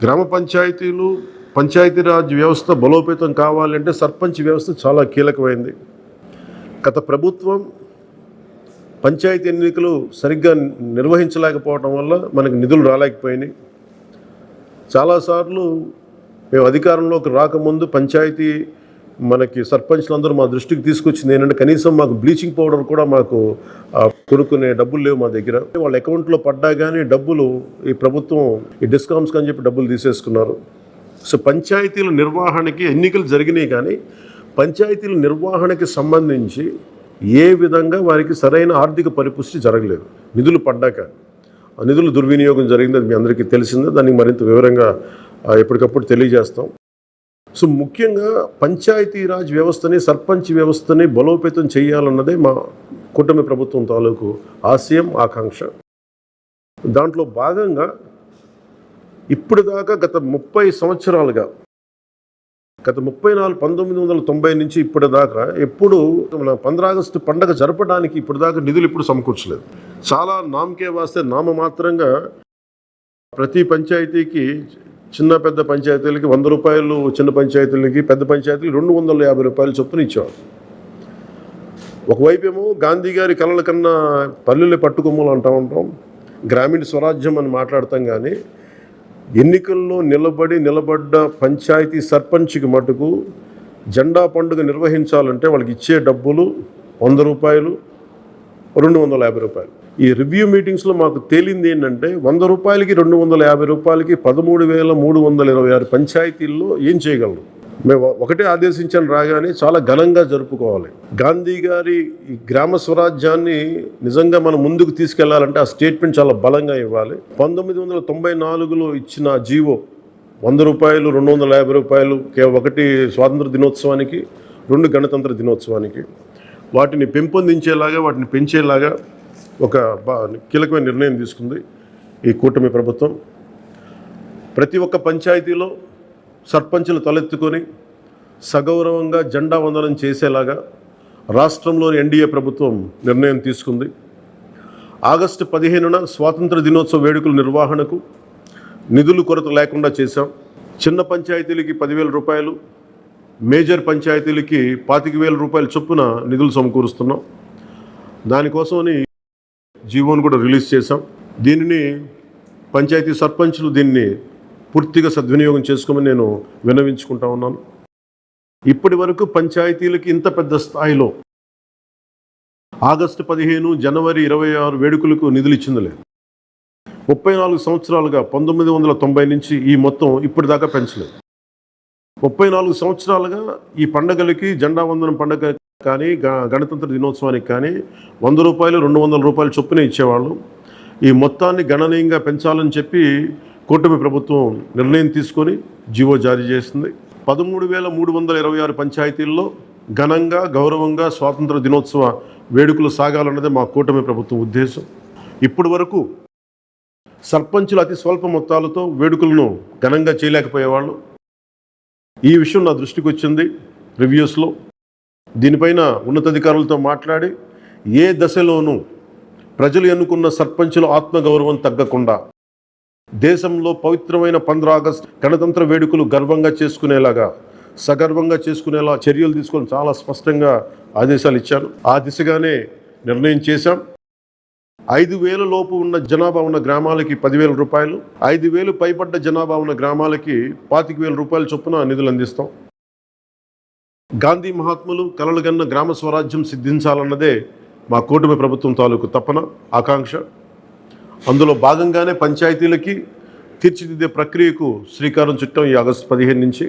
గ్రామ పంచాయతీలు పంచాయతీరాజ్ వ్యవస్థ బలోపేతం కావాలంటే సర్పంచ్ వ్యవస్థ చాలా కీలకమైంది. గత ప్రభుత్వం పంచాయతీ ఎన్నికలు సరిగ్గా నిర్వహించలేకపోవడం వల్ల మనకు నిధులు రాలేకపోయినాయి. చాలాసార్లు మేము అధికారంలోకి రాకముందు పంచాయతీ మనకి సర్పంచ్లందరూ మా దృష్టికి తీసుకొచ్చింది ఏంటంటే కనీసం మాకు బ్లీచింగ్ పౌడర్ కూడా మాకు కొనుక్కునే డబ్బులు లేవు మా దగ్గర. వాళ్ళ అకౌంట్లో పడ్డా కానీ డబ్బులు ఈ ప్రభుత్వం ఈ డిస్కౌంట్స్కి అని చెప్పి డబ్బులు తీసేసుకున్నారు. సో పంచాయతీల నిర్వహణకి ఎన్నికలు జరిగినాయి కానీ పంచాయతీల నిర్వహణకి సంబంధించి ఏ విధంగా వారికి సరైన ఆర్థిక పరిపుష్టి జరగలేదు. నిధులు పడ్డాక ఆ నిధులు దుర్వినియోగం జరిగింది, అది మీ అందరికీ తెలిసిందే. దానికి మరింత వివరంగా ఎప్పటికప్పుడు తెలియజేస్తాం. సో ముఖ్యంగా పంచాయతీరాజ్ వ్యవస్థని సర్పంచ్ వ్యవస్థని బలోపేతం చేయాలన్నదే మా కూటమి ప్రభుత్వం తాలూకు ఆశయం, ఆకాంక్ష. దాంట్లో భాగంగా ఇప్పుడు దాకా గత 30 సంవత్సరాలుగా గత 1990 నుంచి ఇప్పటిదాకా ఎప్పుడు మన 15 ఆగస్టు పండగ జరపడానికి ఇప్పుడు దాకా నిధులు ఇప్పుడు సమకూర్చలేదు. చాలా నామకే వాస్తే నామమాత్రంగా ప్రతి పంచాయతీకి చిన్న పెద్ద పంచాయతీలకి 100 రూపాయలు, చిన్న పంచాయతీలకి పెద్ద పంచాయతీలకి 250 రూపాయలు చొప్పున ఇచ్చేవారు. ఒకవైపు ఏమో గాంధీ గారి కలల కన్నా పల్లెలు పట్టుకొమ్మలు అంటూ ఉంటాం, గ్రామీణ స్వరాజ్యం అని మాట్లాడతాం. కానీ ఎన్నికల్లో నిలబడ్డ పంచాయతీ సర్పంచ్కి మటుకు జెండా పండుగ నిర్వహించాలంటే వాళ్ళకి ఇచ్చే డబ్బులు 100 రూపాయలు, 250 రూపాయలు. ఈ రివ్యూ మీటింగ్స్లో మాకు తేలింది ఏంటంటే 100 రూపాయలకి 250 రూపాయలకి 13,326 పంచాయతీల్లో ఏం చేయగలరు? మేము ఒకటే ఆదేశించాను, రాగానే చాలా ఘనంగా జరుపుకోవాలి. గాంధీ గారి ఈ గ్రామ స్వరాజ్యాన్ని నిజంగా మనం ముందుకు తీసుకెళ్లాలంటే ఆ స్టేట్మెంట్ చాలా బలంగా ఇవ్వాలి. 1994లో ఇచ్చిన జీవో 100 రూపాయలు, 250 రూపాయలు, ఒకటి స్వాతంత్ర దినోత్సవానికి, 2 గణతంత్ర దినోత్సవానికి, వాటిని పెంపొందించేలాగా, వాటిని పెంచేలాగా ఒక కీలకమైన నిర్ణయం తీసుకుంది ఈ కూటమి ప్రభుత్వం. ప్రతి ఒక్క పంచాయతీలో సర్పంచులు తలెత్తుకొని సగౌరవంగా జెండా వందనం చేసేలాగా రాష్ట్రంలోని ఎన్డీఏ ప్రభుత్వం నిర్ణయం తీసుకుంది. ఆగస్టు 15న స్వాతంత్ర దినోత్సవ వేడుకల నిర్వహణకు నిధులు కొరత లేకుండా చేశాం. చిన్న పంచాయతీలకి 10,000 రూపాయలు, మేజర్ పంచాయతీలకి 25,000 రూపాయల చొప్పున నిధులు సమకూరుస్తున్నాం. దానికోసమని జీవోను కూడా రిలీజ్ చేశాం. దీనిని పంచాయతీ సర్పంచులు దీన్ని పూర్తిగా సద్వినియోగం చేసుకోమని నేను విన్నవించుకుంటా ఉన్నాను. ఇప్పటి వరకు పంచాయతీలకి ఇంత పెద్ద స్థాయిలో ఆగస్టు 15, జనవరి 26 వేడుకలకు నిధులు ఇచ్చింది లేదు. 34 సంవత్సరాలుగా 1990 నుంచి ఈ మొత్తం ఇప్పటిదాకా పెంచలేదు. 34 సంవత్సరాలుగా ఈ పండగలకి, జెండా వందనం పండగ కానీ, గణతంత్ర దినోత్సవానికి కానీ 100 రూపాయలు, 200 రూపాయలు చొప్పున ఇచ్చేవాళ్ళు. ఈ మొత్తాన్ని గణనీయంగా పెంచాలని చెప్పి కూటమి ప్రభుత్వం నిర్ణయం తీసుకొని జీవో జారీ చేసింది. 13,326 పంచాయతీల్లో ఘనంగా, గౌరవంగా స్వాతంత్ర దినోత్సవ వేడుకలు సాగాలన్నదే మా కూటమి ప్రభుత్వం ఉద్దేశం. ఇప్పటి వరకు సర్పంచులు అతి స్వల్ప మొత్తాలతో వేడుకలను ఘనంగా చేయలేకపోయేవాళ్ళు. ఈ విషయం నా దృష్టికి వచ్చింది రివ్యూస్లో. దీనిపైన ఉన్నతాధికారులతో మాట్లాడి ఏ దశలోనూ ప్రజలు ఎన్నుకున్న సర్పంచుల ఆత్మగౌరవం తగ్గకుండా దేశంలో పవిత్రమైన 15 ఆగస్టు గణతంత్ర వేడుకలు గర్వంగా చేసుకునేలాగా, సగర్వంగా చేసుకునేలా చర్యలు తీసుకొని చాలా స్పష్టంగా ఆదేశాలు ఇచ్చాను. ఆ దిశగానే నిర్ణయం చేశాం. 5,000 లోపు ఉన్న జనాభా ఉన్న గ్రామాలకి 10,000 రూపాయలు, 5,000 పైబడ్డ జనాభా ఉన్న గ్రామాలకి 25,000 రూపాయల చొప్పున నిధులు అందిస్తాం. గాంధీ మహాత్ములు కలలుగన్న గ్రామ స్వరాజ్యం సిద్ధించాలన్నదే మా కూటమి ప్రభుత్వం తాలూకు తపన, ఆకాంక్ష. అందులో భాగంగానే పంచాయతీలకి తీర్చిదిద్దే ప్రక్రియకు శ్రీకారం చుట్టాం ఈ ఆగస్టు 15 నుంచి.